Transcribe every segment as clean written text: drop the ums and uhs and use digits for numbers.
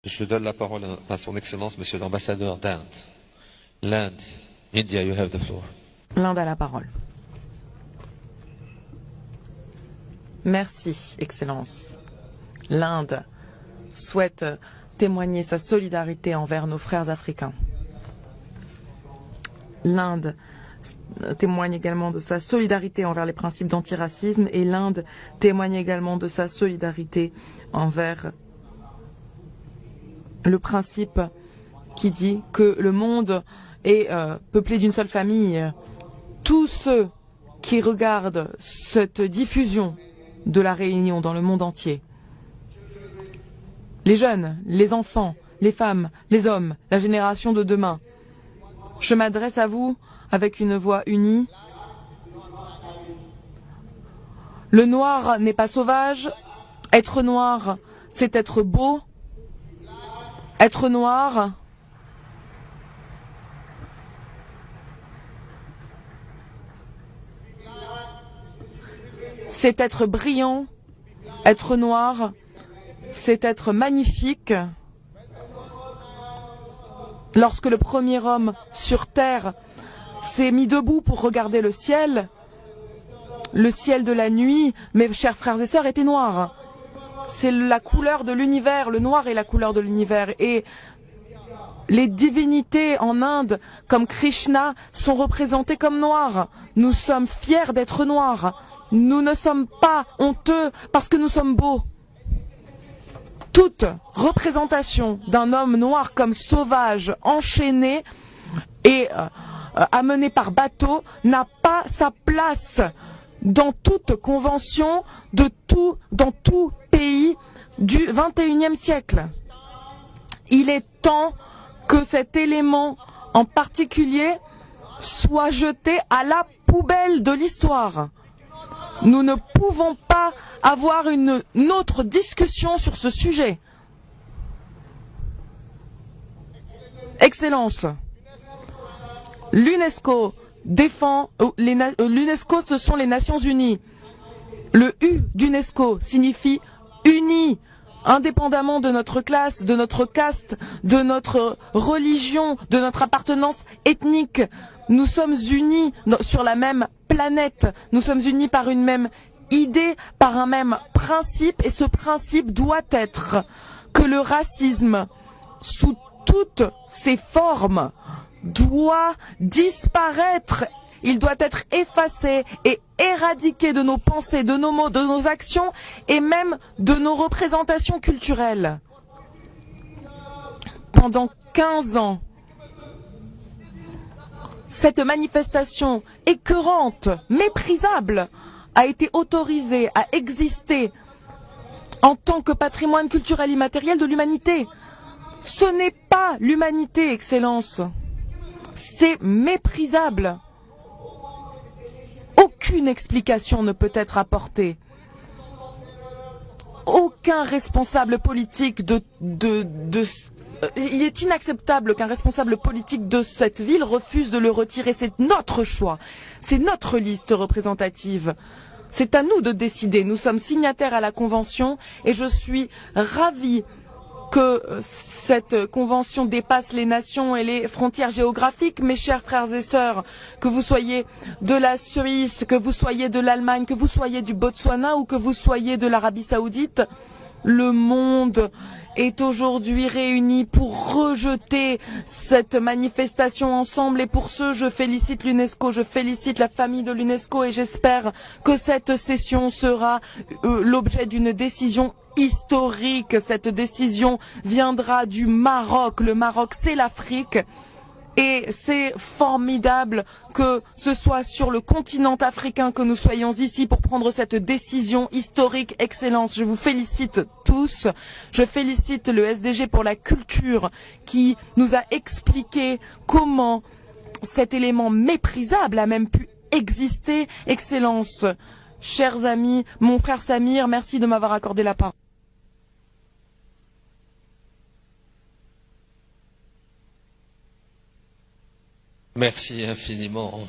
Je donne la parole à son Excellence, Monsieur l'ambassadeur d'Inde. L'Inde, India, you have the floor. L'Inde a la parole. Merci, Excellence. L'Inde souhaite témoigner sa solidarité envers nos frères africains. L'Inde témoigne également de sa solidarité envers les principes d'antiracisme et l'Inde témoigne également de sa solidarité envers le principe qui dit que le monde est peuplé d'une seule famille. Tous ceux qui regardent cette diffusion de la Réunion dans le monde entier, les jeunes, les enfants, les femmes, les hommes, la génération de demain, je m'adresse à vous avec une voix unie. Le noir n'est pas sauvage. Être noir, c'est être beau. Être noir, c'est être brillant. Être noir, c'est être magnifique. Lorsque le premier homme sur terre s'est mis debout pour regarder le ciel de la nuit, mes chers frères et sœurs, était noir. C'est la couleur de l'univers, le noir est la couleur de l'univers. Et les divinités en Inde, comme Krishna, sont représentées comme noirs. Nous sommes fiers d'être noirs. Nous ne sommes pas honteux parce que nous sommes beaux. Toute représentation d'un homme noir comme sauvage, enchaîné et amené par bateau n'a pas sa place dans toute convention dans tout pays du XXIe siècle. Il est temps que cet élément en particulier soit jeté à la poubelle de l'histoire. Nous ne pouvons pas avoir une autre discussion sur ce sujet. Excellence, l'UNESCO défend, l'UNESCO ce sont les Nations Unies. Le U d'UNESCO signifie unis, indépendamment de notre classe, de notre caste, de notre religion, de notre appartenance ethnique. Nous sommes unis sur la même planète, nous sommes unis par une même idée, par un même principe, et ce principe doit être que le racisme, sous toutes ses formes, doit disparaître. Il doit être effacé et éradiqué de nos pensées, de nos mots, de nos actions et même de nos représentations culturelles. Pendant 15 ans, cette manifestation écœurante, méprisable, a été autorisée à exister en tant que patrimoine culturel immatériel de l'humanité. Ce n'est pas l'humanité, Excellence. C'est méprisable. Aucune explication ne peut être apportée. Aucun responsable politique il est inacceptable qu'un responsable politique de cette ville refuse de le retirer. C'est notre choix. C'est notre liste représentative. C'est à nous de décider. Nous sommes signataires à la Convention et je suis ravie que cette convention dépasse les nations et les frontières géographiques. Mes chers frères et sœurs, que vous soyez de la Suisse, que vous soyez de l'Allemagne, que vous soyez du Botswana ou que vous soyez de l'Arabie Saoudite, le monde est aujourd'hui réuni pour rejeter cette manifestation ensemble et pour ce, je félicite l'UNESCO, je félicite la famille de l'UNESCO et j'espère que cette session sera l'objet d'une décision historique. Cette décision viendra du Maroc. Le Maroc, c'est l'Afrique. Et c'est formidable que ce soit sur le continent africain que nous soyons ici pour prendre cette décision historique. Excellence, je vous félicite tous. Je félicite le SDG pour la culture qui nous a expliqué comment cet élément méprisable a même pu exister. Excellence, chers amis, mon frère Samir, merci de m'avoir accordé la parole. Merci infiniment.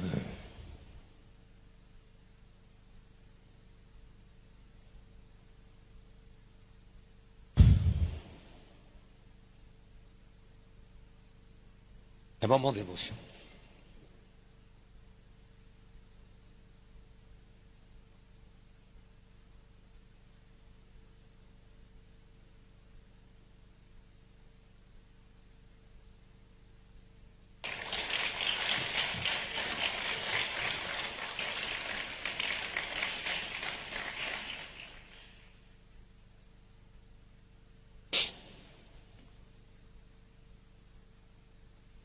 Un moment d'émotion.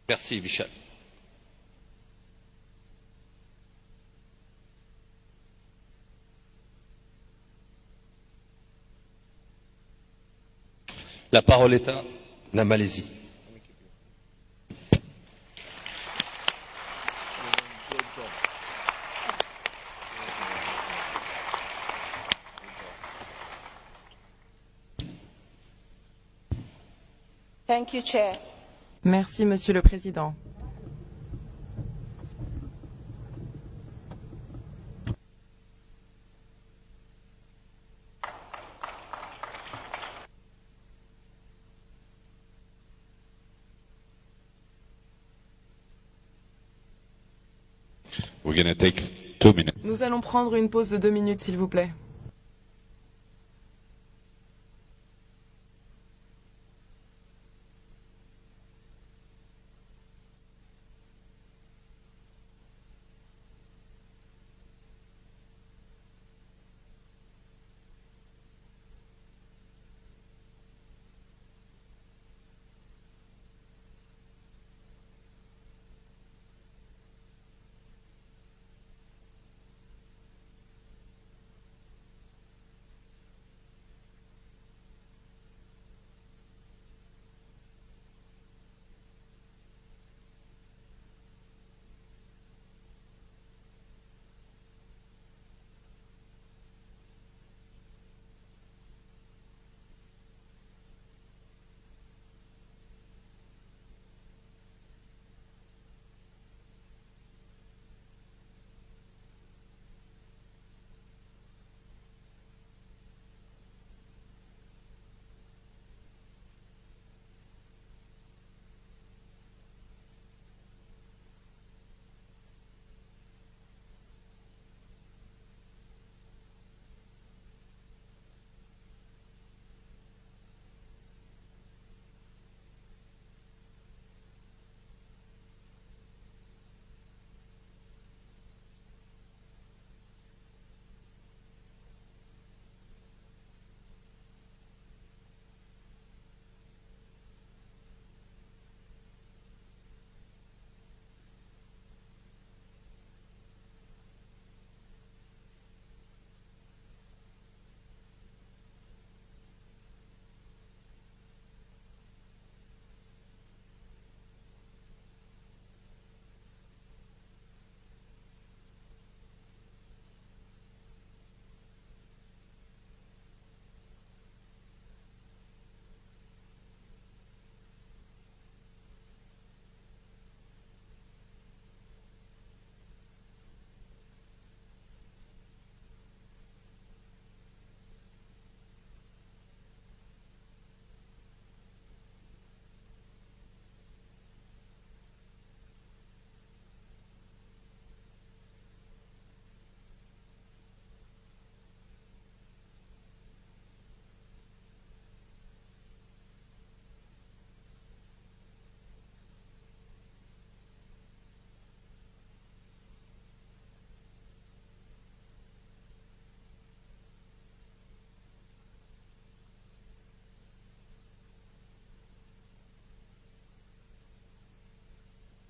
Merci, Michel. La parole est à la Malaisie. Thank you, Chair. Merci, Monsieur le Président. We're going to take 2 minutes. Nous allons prendre une pause de 2 minutes, s'il vous plaît.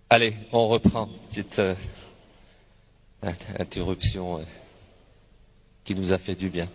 Allez, on reprend. Petite interruption qui nous a fait du bien.